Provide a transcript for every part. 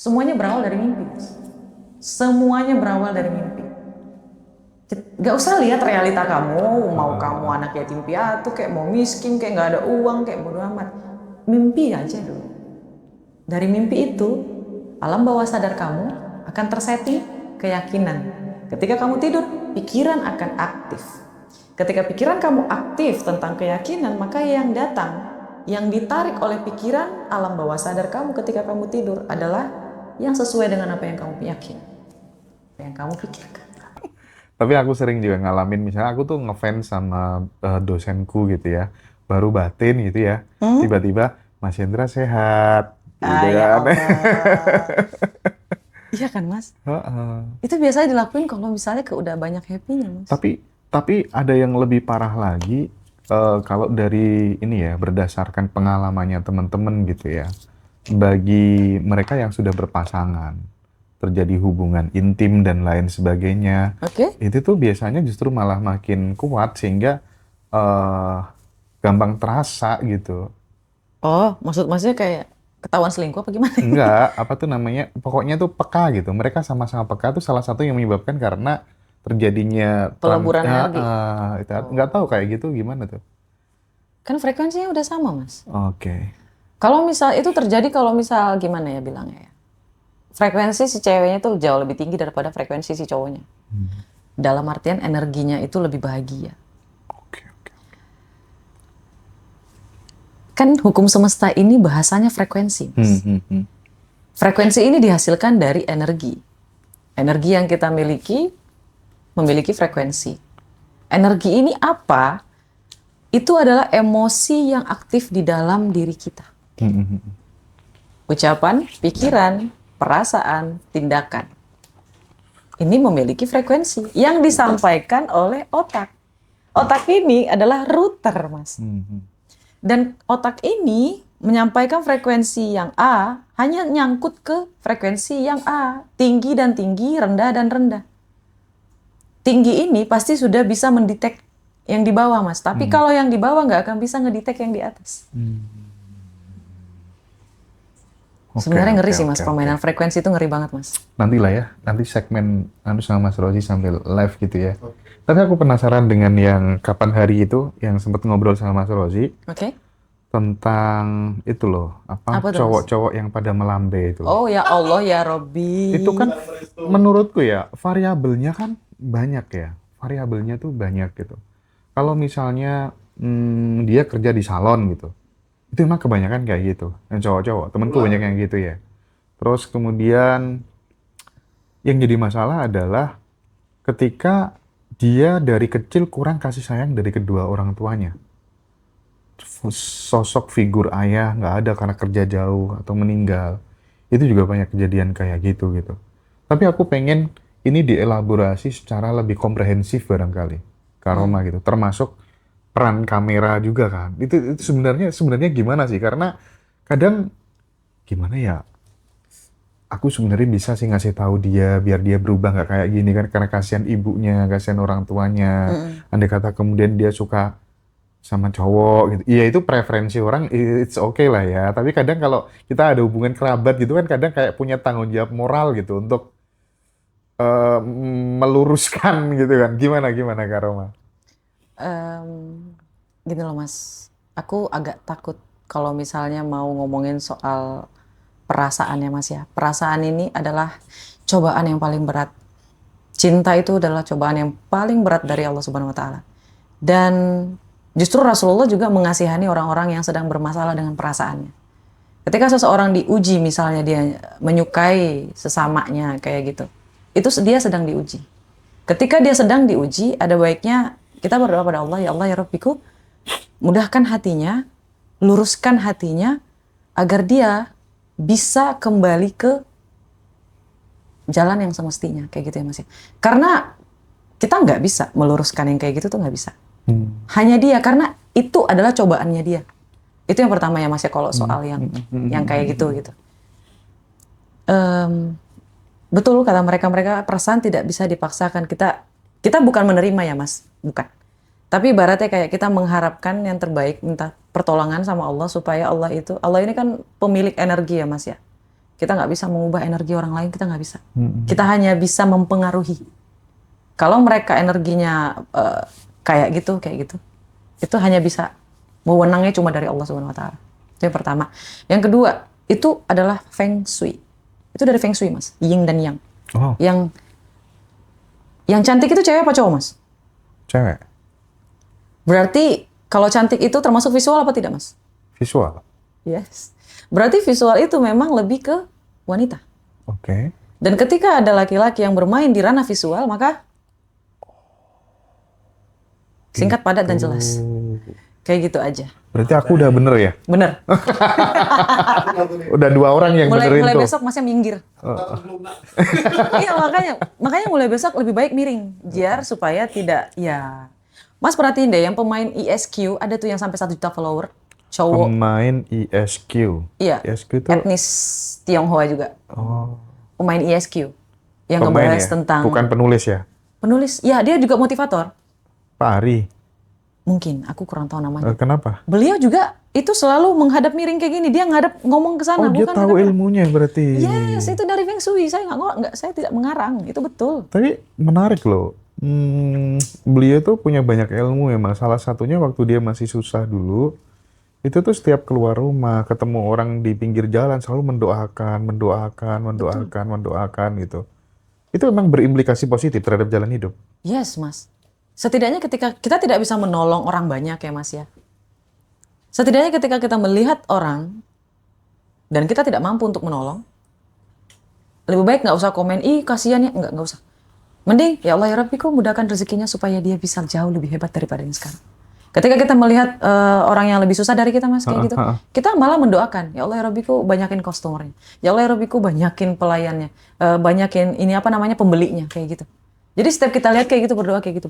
Semuanya berawal dari mimpi, Mas. Semuanya berawal dari mimpi. Gak usah lihat realita kamu, mau kamu anak yatim piatu, kayak mau miskin, kayak gak ada uang, kayak bodo amat. Mimpi aja dulu. Dari mimpi itu, alam bawah sadar kamu akan tersetting keyakinan. Ketika kamu tidur, pikiran akan aktif. Ketika pikiran kamu aktif tentang keyakinan, maka yang datang, yang ditarik oleh pikiran alam bawah sadar kamu ketika kamu tidur adalah yang sesuai dengan apa yang kamu yakin, apa yang kamu pikirkan. Tapi aku sering juga ngalamin, misalnya aku tuh ngefans sama dosenku gitu ya, baru batin gitu ya, tiba-tiba Mas Hendra sehat, gitu Ya kan. Allah. Iya kan, Mas? Heeh. Itu biasanya dilakuin kalau misalnya udah banyak happy-nya, Mas. Tapi ada yang lebih parah lagi, kalau dari ini ya, berdasarkan pengalamannya teman-teman gitu ya, bagi mereka yang sudah berpasangan, terjadi hubungan intim dan lain sebagainya, Oke? itu tuh biasanya justru malah makin kuat sehingga eh, gampang terasa gitu. Oh, maksudnya kayak ketahuan selingkuh apa gimana? Enggak, apa tuh namanya, pokoknya tuh peka gitu. Mereka sama-sama peka tuh salah satu yang menyebabkan karena terjadinya Peleburan energi. itu nggak tahu Oh. kayak gitu gimana tuh. Kan frekuensinya udah sama, Mas. Oke. Kalau misal itu terjadi kalau misal gimana ya bilangnya ya? Frekuensi si ceweknya itu jauh lebih tinggi daripada frekuensi si cowoknya. Hmm. Dalam artian energinya itu lebih bahagia. Oke, oke. Kan hukum semesta ini bahasanya frekuensi, Hmm, Mas. hmm, hmm. Frekuensi ini dihasilkan dari energi. Energi yang kita miliki memiliki frekuensi. Energi ini apa? Itu adalah emosi yang aktif di dalam diri kita. Hmm, hmm, hmm. Ucapan, pikiran, perasaan, tindakan. Ini memiliki frekuensi yang disampaikan oleh otak. Otak ini adalah router, Mas. Hmm, hmm. Dan otak ini menyampaikan frekuensi yang A hanya nyangkut ke frekuensi yang A. Tinggi dan tinggi, rendah dan rendah. Tinggi ini pasti sudah bisa mendetek yang di bawah, Mas. Tapi kalau yang di bawah nggak akan bisa ngedetek yang di atas. Oke, Sebenarnya ngeri oke, sih, Mas. oke, Permainan oke. frekuensi itu ngeri banget, Mas. Nantilah ya, nanti segmen anu sama Mas Rozi sambil live gitu ya. Tapi aku penasaran dengan yang kapan hari itu yang sempat ngobrol sama Mas Rozi Oke? tentang itu loh, apa Apa tuh, Mas? cowok-cowok yang pada melambe itu. Oh ya Allah ya Robbi. Itu kan menurutku ya variabelnya kan banyak ya, variabelnya tuh banyak gitu. Kalau misalnya dia kerja di salon gitu, itu emang kebanyakan kayak gitu. Yang cowok-cowok, temenku banyak yang gitu ya. Terus kemudian yang jadi masalah adalah ketika dia dari kecil kurang kasih sayang dari kedua orang tuanya. Sosok figur ayah nggak ada karena kerja jauh atau meninggal. Itu juga banyak kejadian kayak gitu gitu. Tapi aku pengen ini dielaborasi secara lebih komprehensif barangkali, Kak Roma gitu. Termasuk peran kamera juga kan. Itu sebenarnya gimana sih? Karena kadang gimana ya? Aku sebenarnya bisa sih ngasih tahu dia biar dia berubah nggak kayak gini kan karena kasihan ibunya, kasihan orang tuanya. Andai kata kemudian dia suka sama cowok gitu. Iya itu preferensi orang, it's okay lah ya. Tapi kadang kalau kita ada hubungan kerabat gitu kan kadang kayak punya tanggung jawab moral gitu untuk eh, meluruskan gitu kan. Gimana gimana Kak Roma? Em, Gini loh Mas, aku agak takut kalau misalnya mau ngomongin soal perasaan ya Mas ya. Perasaan ini adalah cobaan yang paling berat. Cinta itu adalah cobaan yang paling berat dari Allah Subhanahu wa taala. Dan justru Rasulullah juga mengasihani orang-orang yang sedang bermasalah dengan perasaannya. Ketika seseorang diuji misalnya dia menyukai sesamanya kayak gitu. Itu dia sedang diuji. Ketika dia sedang diuji, ada baiknya kita berdoa pada Allah, ya Allah ya Rabbiku, mudahkan hatinya, luruskan hatinya, agar dia bisa kembali ke jalan yang semestinya, kayak gitu ya Mas ya. Karena kita nggak bisa meluruskan yang kayak gitu tuh nggak bisa. Hanya dia, karena itu adalah cobaannya dia. Itu yang pertama ya Mas ya, kalau soal yang kayak gitu gitu. Betul kata mereka perasaan tidak bisa dipaksakan. Kita bukan menerima ya Mas, bukan. Tapi ibaratnya kayak kita mengharapkan yang terbaik, minta pertolongan sama Allah supaya Allah ini kan pemilik energi ya Mas ya. Kita nggak bisa mengubah energi orang lain, kita nggak bisa. Kita hanya bisa mempengaruhi. Kalau mereka energinya kayak gitu, itu hanya bisa, wewenangnya cuma dari Allah Subhanahu Wa Taala. Itu yang pertama. Yang kedua, itu adalah Feng Shui. Itu dari Feng Shui, Mas. Yin dan Yang. Oh, Yang cantik itu cewek apa cowok, Mas? cewek. Berarti kalau cantik itu termasuk visual apa tidak, Mas? Visual. Yes. Berarti visual itu memang lebih ke wanita. Oke. Dan ketika ada laki-laki yang bermain di ranah visual, maka singkat, padat, dan jelas. Kayak gitu aja. Berarti aku udah bener ya? Bener. Udah 2 orang yang Mulai benerin tuh. besok Masnya minggir. Iya, makanya mulai besok lebih baik miring. Biar supaya tidak, ya. Mas perhatiin deh, yang pemain ESQ, ada tuh yang sampai 1 juta follower. Cowok. Pemain ESQ. Iya. ESQ itu Etnis Tionghoa juga. oh, Pemain ESQ. Yang pemain ngebahas ya? tentang Bukan penulis ya? penulis. Ya, dia juga motivator. Pak Ari. Mungkin, aku kurang tahu namanya. Kenapa? Beliau juga itu selalu menghadap miring kayak gini. Dia ngadap ngomong ke sana, Oh, dia bukan tahu ngadap- ilmunya berarti. Yes, itu dari Feng Shui. Saya tidak mengarang. Itu betul. Tapi menarik loh. Beliau tuh punya banyak ilmu ya, Mas. Salah satunya waktu dia masih susah dulu, itu tuh setiap keluar rumah, ketemu orang di pinggir jalan, selalu mendoakan gitu. Itu memang berimplikasi positif terhadap jalan hidup. Yes, Mas. Setidaknya ketika kita tidak bisa menolong orang banyak ya, Mas ya. Setidaknya ketika kita melihat orang dan kita tidak mampu untuk menolong, lebih baik nggak usah komen, ih kasihan ya, nggak usah. Mending, ya Allah ya Rabbi, kok mudahkan rezekinya supaya dia bisa jauh lebih hebat daripada yang sekarang. Ketika kita melihat orang yang lebih susah dari kita, Mas, kayak gitu, kita malah mendoakan, ya Allah ya Rabbi, kok banyakin customernya, ya Allah ya Rabbi, kok banyakin pelayannya, banyakin pembelinya, kayak gitu. Jadi setiap kita lihat kayak gitu, berdoa kayak gitu.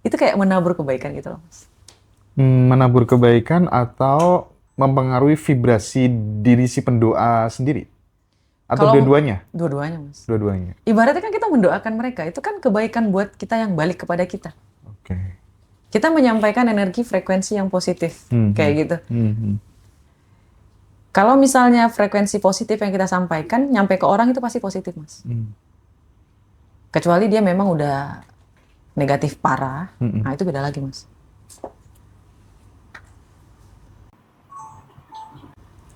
Itu kayak menabur kebaikan gitu loh, Mas. Menabur kebaikan atau mempengaruhi vibrasi diri si pendoa sendiri? Atau Kalau- dua-duanya? Dua-duanya, Mas. Dua-duanya. Ibaratnya kan kita mendoakan mereka, itu kan kebaikan buat kita yang balik kepada kita. Oke. Kita menyampaikan energi frekuensi yang positif, kayak gitu. Kalau misalnya frekuensi positif yang kita sampaikan, nyampe ke orang itu pasti positif, Mas. Kecuali dia memang udah negatif parah, nah itu beda lagi, Mas.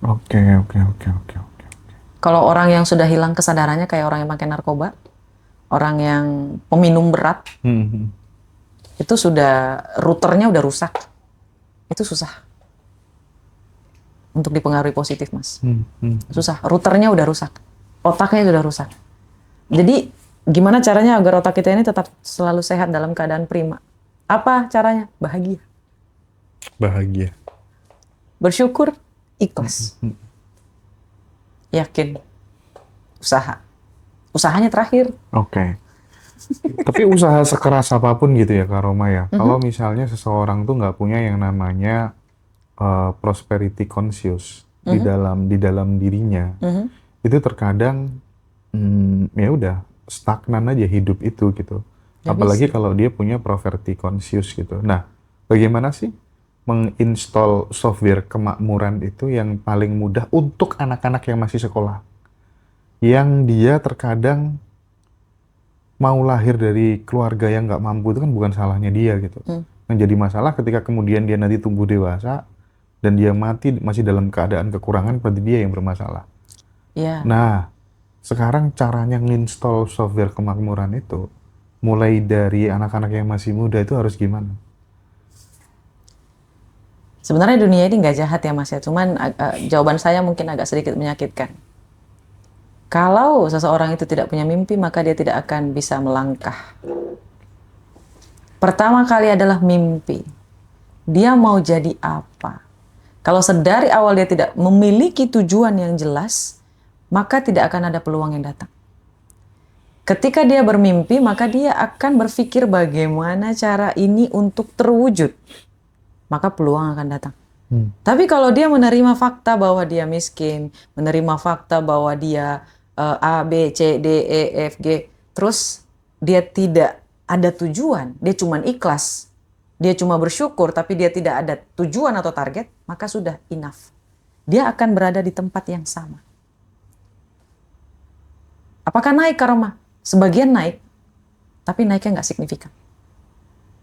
Oke. Kalau orang yang sudah hilang kesadarannya, kayak orang yang pakai narkoba, orang yang peminum berat, itu sudah, routernya udah rusak. Itu susah untuk dipengaruhi positif, Mas. Susah, routernya udah rusak. Otaknya sudah rusak. Jadi, gimana caranya agar otak kita ini tetap selalu sehat dalam keadaan prima? Apa caranya? Bahagia. Bahagia. Bersyukur, ikhlas. Yakin. Usaha. Usahanya terakhir. Oke. Tapi usaha sekeras apapun gitu ya, Kak Roma ya. Kalau misalnya seseorang tuh nggak punya yang namanya prosperity conscious di dalam dirinya, itu terkadang ya udah stagnan aja hidup itu gitu. Apalagi kalau dia punya poverty conscious gitu. Nah, bagaimana sih menginstall software kemakmuran itu yang paling mudah untuk anak-anak yang masih sekolah? Yang dia terkadang mau lahir dari keluarga yang nggak mampu, itu kan bukan salahnya dia gitu. Yang jadi masalah ketika kemudian dia nanti tumbuh dewasa dan dia mati masih dalam keadaan kekurangan, berarti dia yang bermasalah. Ya. Nah, sekarang caranya nginstall software kemakmuran itu, mulai dari anak-anak yang masih muda itu harus gimana? Sebenarnya dunia ini nggak jahat ya, Mas ya. Cuman jawaban saya mungkin agak sedikit menyakitkan. Kalau seseorang itu tidak punya mimpi, maka dia tidak akan bisa melangkah. Pertama kali adalah mimpi. Dia mau jadi apa? Kalau sedari awal dia tidak memiliki tujuan yang jelas, maka tidak akan ada peluang yang datang. Ketika dia bermimpi, maka dia akan berpikir bagaimana cara ini untuk terwujud. Maka peluang akan datang. Tapi kalau dia menerima fakta bahwa dia miskin, menerima fakta bahwa dia A, B, C, D, E, F, G, terus dia tidak ada tujuan, dia cuma ikhlas, dia cuma bersyukur, tapi dia tidak ada tujuan atau target, maka sudah enough. Dia akan berada di tempat yang sama. Apakah naik karma? Sebagian naik, tapi naiknya nggak signifikan.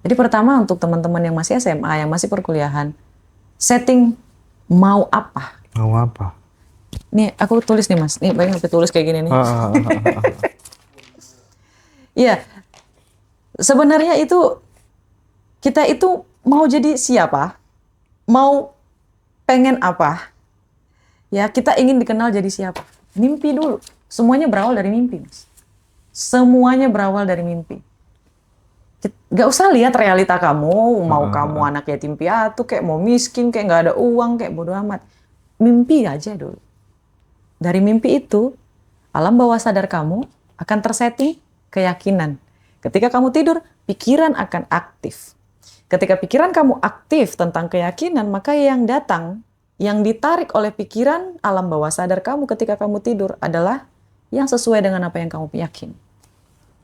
Jadi pertama untuk teman-teman yang masih SMA, yang masih perkuliahan, setting mau apa? Mau apa? Nih aku tulis nih Mas, nih bayangin aku tulis kayak gini nih. Iya, sebenarnya itu kita itu mau jadi siapa? Mau pengen apa? Ya, kita ingin dikenal jadi siapa? Mimpi dulu. Semuanya berawal dari mimpi, Mas. Semuanya berawal dari mimpi. Gak usah lihat realita kamu, mau kamu anak yatim piatu, kayak mau miskin, kayak nggak ada uang, kayak bodo amat. Mimpi aja dulu. Dari mimpi itu, alam bawah sadar kamu akan tersetting keyakinan. Ketika kamu tidur, pikiran akan aktif. Ketika pikiran kamu aktif tentang keyakinan, maka yang datang, yang ditarik oleh pikiran alam bawah sadar kamu ketika kamu tidur adalah yang sesuai dengan apa yang kamu yakin,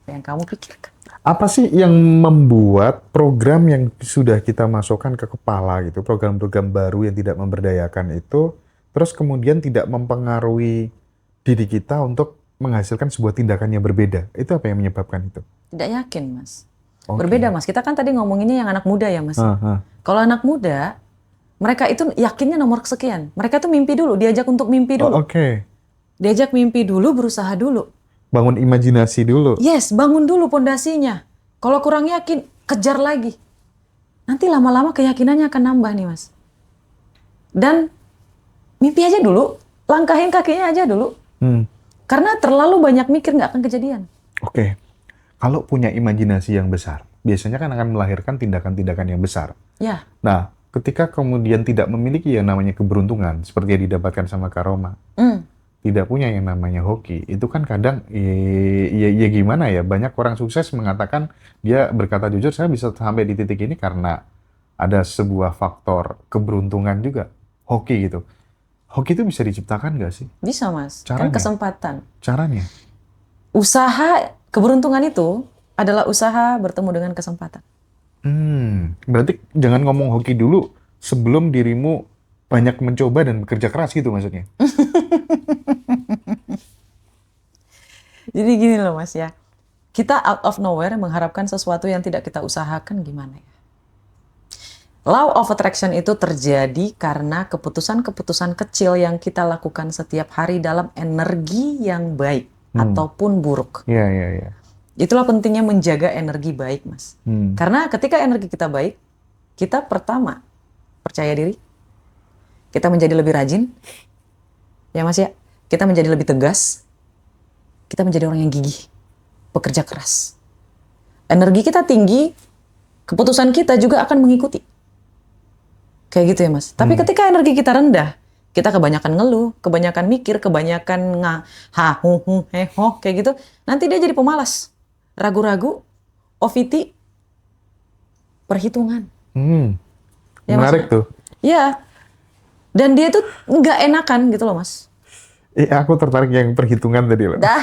apa yang kamu pikirkan. Apa sih yang membuat program yang sudah kita masukkan ke kepala gitu, program-program baru yang tidak memberdayakan itu, terus kemudian tidak mempengaruhi diri kita untuk menghasilkan sebuah tindakan yang berbeda? Itu apa yang menyebabkan itu? Tidak yakin, Mas. Oke. Berbeda, Mas. Kita kan tadi ngomonginnya yang anak muda ya, Mas. Kalau anak muda, mereka itu yakinnya nomor sekian. Mereka tuh mimpi dulu, diajak untuk mimpi Oh, dulu. oke. Diajak mimpi dulu, berusaha dulu. Bangun imajinasi dulu. Yes, bangun dulu pondasinya. Kalau kurang yakin, kejar lagi. Nanti lama-lama keyakinannya akan nambah nih, Mas. Dan mimpi aja dulu, langkahin kakinya aja dulu. Karena terlalu banyak mikir nggak akan kejadian. Oke. Kalau punya imajinasi yang besar, biasanya kan akan melahirkan tindakan-tindakan yang besar. Ya, Nah, ketika kemudian tidak memiliki yang namanya keberuntungan, seperti yang didapatkan sama Karoma, tidak punya yang namanya hoki, itu kan kadang, ya gimana ya, banyak orang sukses mengatakan, dia berkata jujur, saya bisa sampai di titik ini karena ada sebuah faktor keberuntungan juga, hoki gitu. Hoki itu bisa diciptakan nggak sih? bisa, Mas. Caranya? Kan kesempatan. Caranya? Usaha, keberuntungan itu adalah usaha bertemu dengan kesempatan. Berarti jangan ngomong hoki dulu sebelum dirimu banyak mencoba dan bekerja keras gitu maksudnya? Jadi gini loh Mas ya, kita out of nowhere mengharapkan sesuatu yang tidak kita usahakan gimana ya. Law of attraction itu terjadi karena keputusan-keputusan kecil yang kita lakukan setiap hari dalam energi yang baik ataupun buruk. Iya, iya, iya. Itulah pentingnya menjaga energi baik, Mas. Karena ketika energi kita baik, kita pertama percaya diri, kita menjadi lebih rajin, ya Mas ya, kita menjadi lebih tegas, kita menjadi orang yang gigih, bekerja keras. Energi kita tinggi, keputusan kita juga akan mengikuti. Kayak gitu ya Mas. Tapi ketika energi kita rendah, kita kebanyakan ngeluh, kebanyakan mikir, kebanyakan kayak gitu, nanti dia jadi pemalas. Ragu-ragu, OVT, perhitungan. Ya, Menarik tuh. Iya. Dan dia tuh nggak enakan gitu loh Mas. Aku tertarik yang perhitungan tadi loh. Dah.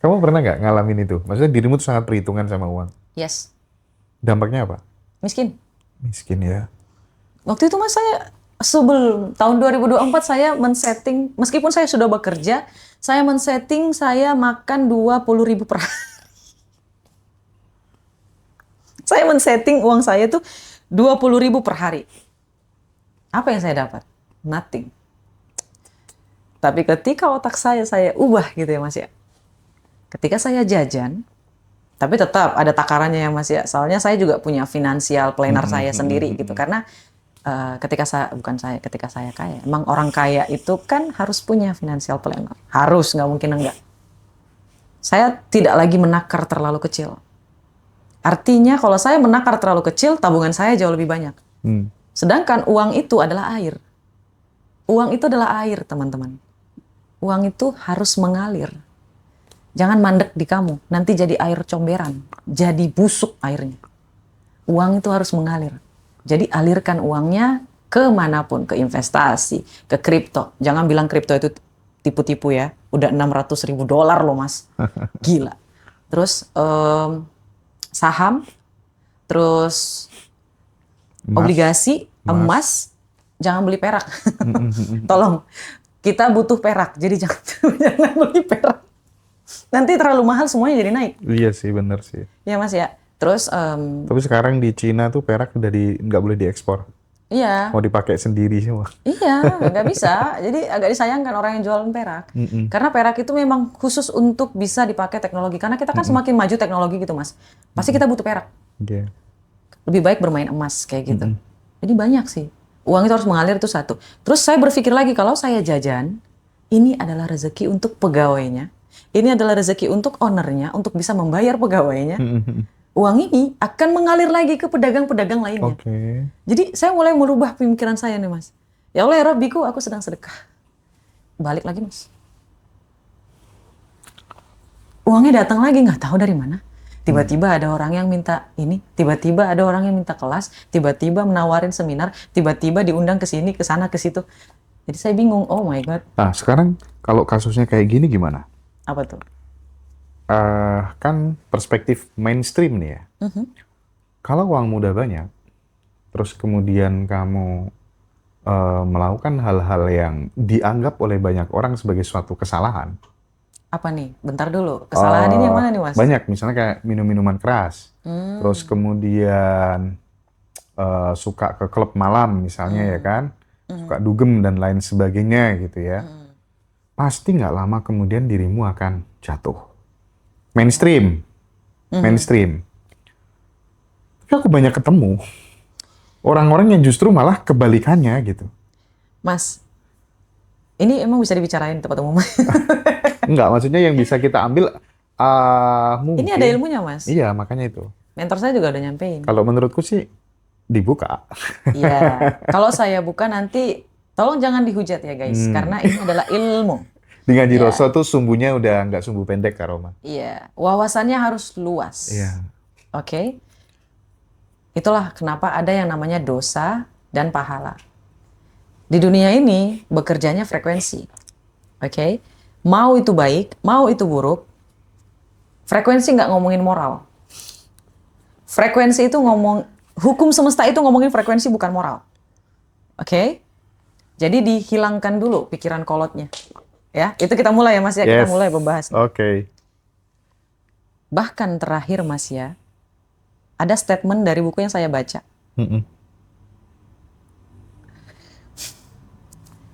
Kamu pernah nggak ngalamin itu? Maksudnya dirimu tuh sangat perhitungan sama uang. Yes. Dampaknya apa? Miskin. Miskin ya. Waktu itu Mas saya sebelum tahun 2024 saya men-setting, meskipun saya sudah bekerja, saya men-setting saya makan 20.000 per hari. Saya men-setting uang saya tuh 20.000 per hari. Apa yang saya dapat? Nothing. Tapi ketika otak saya ubah gitu ya Mas ya. Ketika saya jajan, tapi tetap ada takarannya ya Mas ya. Soalnya saya juga punya financial planner saya sendiri gitu. Karena ketika saya kaya. Emang orang kaya itu kan harus punya financial planner. Harus, nggak mungkin enggak. Saya tidak lagi menakar terlalu kecil. Artinya kalau saya menakar terlalu kecil, tabungan saya jauh lebih banyak. Sedangkan uang itu adalah air. Uang itu adalah air, teman-teman. Uang itu harus mengalir. Jangan mandek di kamu, nanti jadi air comberan, jadi busuk airnya. Uang itu harus mengalir. Jadi alirkan uangnya kemanapun, ke investasi, ke kripto. Jangan bilang kripto itu tipu-tipu ya, udah $600.000 loh Mas. Gila. Terus saham, terus obligasi, emas, jangan beli perak. Tolong. kita butuh perak, jadi jangan jangan beli perak. Nanti terlalu mahal semuanya jadi naik. Iya sih, bener sih. Ya Mas ya. Terus Tapi sekarang di Cina tuh perak udah nggak boleh diekspor. iya, Mau dipakai sendiri semua. iya, nggak bisa. Jadi agak disayangkan orang yang jualan perak. Mm-mm. Karena perak itu memang khusus untuk bisa dipakai teknologi. Karena kita kan semakin maju teknologi gitu Mas. Pasti kita butuh perak. Iya. Lebih baik bermain emas kayak gitu. Mm-mm. Jadi banyak sih. Uang itu harus mengalir itu satu. Terus saya berpikir lagi kalau saya jajan, ini adalah rezeki untuk pegawainya. Ini adalah rezeki untuk ownernya, untuk bisa membayar pegawainya. Mm-mm. Uang ini akan mengalir lagi ke pedagang-pedagang lainnya. Oke. Jadi saya mulai merubah pemikiran saya nih Mas. Ya Allah ya Rabbiku, aku sedang sedekah. Balik lagi Mas. Uangnya datang lagi nggak tahu dari mana. Tiba-tiba ada orang yang minta ini, tiba-tiba ada orang yang minta kelas, tiba-tiba menawarin seminar, tiba-tiba diundang ke sini, ke sana, ke situ. Jadi saya bingung, oh my God, Nah, sekarang kalau kasusnya kayak gini gimana? apa tuh? Kan perspektif mainstream nih ya. Mhm. Kalau uangmu udah banyak, terus kemudian kamu melakukan hal-hal yang dianggap oleh banyak orang sebagai suatu kesalahan. Apa nih? Bentar dulu, kesalahan ini yang mana nih Mas? Banyak, misalnya kayak minum-minuman keras, Hmm, terus kemudian suka ke klub malam misalnya ya kan, suka dugem dan lain sebagainya gitu ya. Pasti nggak lama kemudian dirimu akan jatuh. Mainstream. Mainstream. Tapi aku banyak ketemu orang-orang yang justru malah kebalikannya gitu. Mas, ini emang bisa dibicarain di tempat umum? Enggak, maksudnya yang bisa kita ambil mungkin. Ini ada ilmunya Mas. Iya, makanya itu. Mentor saya juga udah nyampein. Kalau menurutku sih dibuka. Iya, kalau saya buka nanti, tolong jangan dihujat ya guys, karena ini adalah ilmu. Di Ngaji Iya. Roso tuh sumbunya udah nggak sumbu pendek, Kak Roma. Iya, wawasannya harus luas. Iya. Oke. Itulah kenapa ada yang namanya dosa dan pahala. Di dunia ini bekerjanya frekuensi. Oke. Mau itu baik, mau itu buruk, frekuensi nggak ngomongin moral. Frekuensi itu hukum semesta itu ngomongin frekuensi bukan moral. Oke. Jadi dihilangkan dulu pikiran kolotnya. Ya, itu kita mulai ya Mas ya, kita Yes. mulai membahas. Oke. Bahkan terakhir Mas ya, ada statement dari buku yang saya baca. Mm-mm.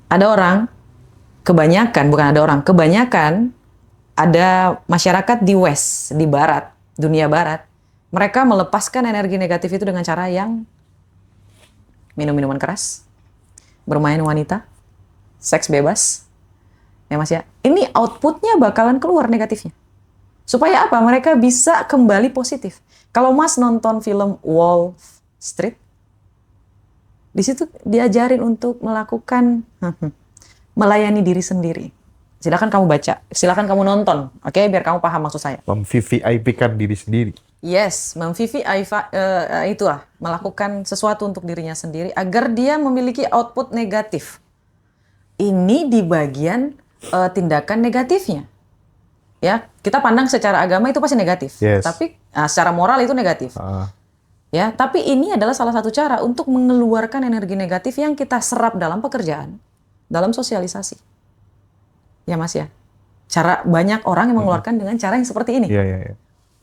Ada orang, kebanyakan ada masyarakat di West, di Barat, dunia Barat. Mereka melepaskan energi negatif itu dengan cara yang minum minuman keras, bermain wanita, seks bebas. Ya Mas ya, ini outputnya bakalan keluar negatifnya. Supaya apa? Mereka bisa kembali positif. Kalau Mas nonton film Wall Street, di situ diajarin untuk melakukan melayani diri sendiri. Silakan kamu baca, silakan kamu nonton, oke? Biar kamu paham maksud saya. Mem-VVIP-kan diri sendiri. Yes, itulah melakukan sesuatu untuk dirinya sendiri agar dia memiliki output negatif. Ini di bagian tindakan negatifnya. Ya, kita pandang secara agama itu pasti negatif, Yes. tapi secara moral itu negatif. Ah, Ya, tapi ini adalah salah satu cara untuk mengeluarkan energi negatif yang kita serap dalam pekerjaan, dalam sosialisasi. Ya Mas ya, cara banyak orang yang mengeluarkan dengan cara yang seperti ini. iya, iya, iya.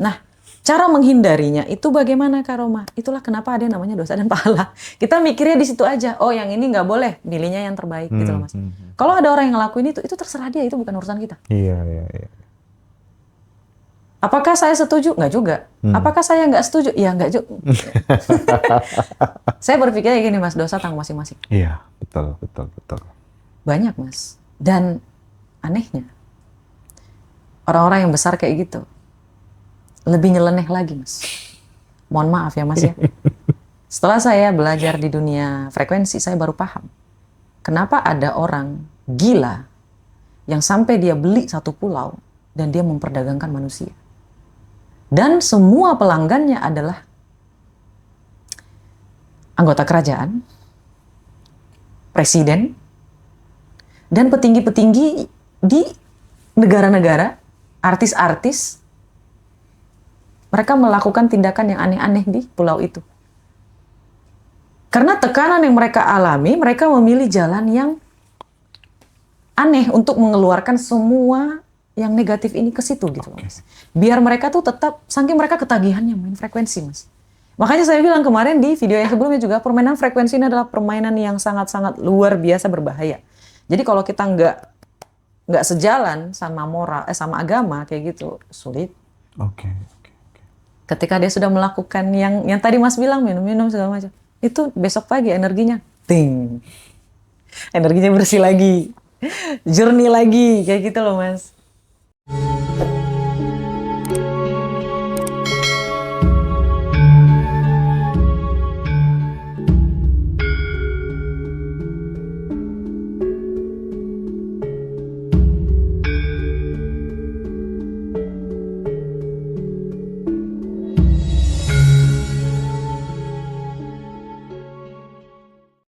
Nah, cara menghindarinya itu bagaimana Kak Roma? Itulah kenapa ada yang namanya dosa dan pahala. Kita mikirnya di situ aja. Oh, yang ini nggak boleh, milihnya yang terbaik gitu loh Mas. Kalau ada orang yang ngelakuin itu terserah dia, itu bukan urusan kita. Iya, iya, iya. Apakah saya setuju? Nggak juga. Apakah saya nggak setuju? Ya nggak juga. Saya berpikirnya gini Mas, dosa tanggung masing-masing. Iya, betul, betul, betul. Banyak Mas. Dan anehnya, orang-orang yang besar kayak gitu, lebih nyeleneh lagi Mas. Mohon maaf ya Mas ya. Setelah saya belajar di dunia frekuensi, saya baru paham. Kenapa ada orang gila yang sampai dia beli satu pulau dan dia memperdagangkan manusia. Dan semua pelanggannya adalah anggota kerajaan, presiden, dan petinggi-petinggi di negara-negara, artis-artis. Mereka melakukan tindakan yang aneh-aneh di pulau itu. Karena tekanan yang mereka alami, mereka memilih jalan yang aneh untuk mengeluarkan semua yang negatif ini ke situ gitu loh, Mas. Biar mereka tuh tetap, saking mereka ketagihannya main frekuensi, Mas. Makanya saya bilang kemarin di video yang sebelumnya juga, permainan frekuensi ini adalah permainan yang sangat-sangat luar biasa berbahaya. Jadi kalau kita nggak sejalan sama moral, sama agama kayak gitu, sulit. Oke, oke, oke. Ketika dia sudah melakukan yang tadi Mas bilang minum-minum segala macam, itu besok pagi energinya, ting, energinya bersih lagi, jernih lagi, kayak gitu loh Mas.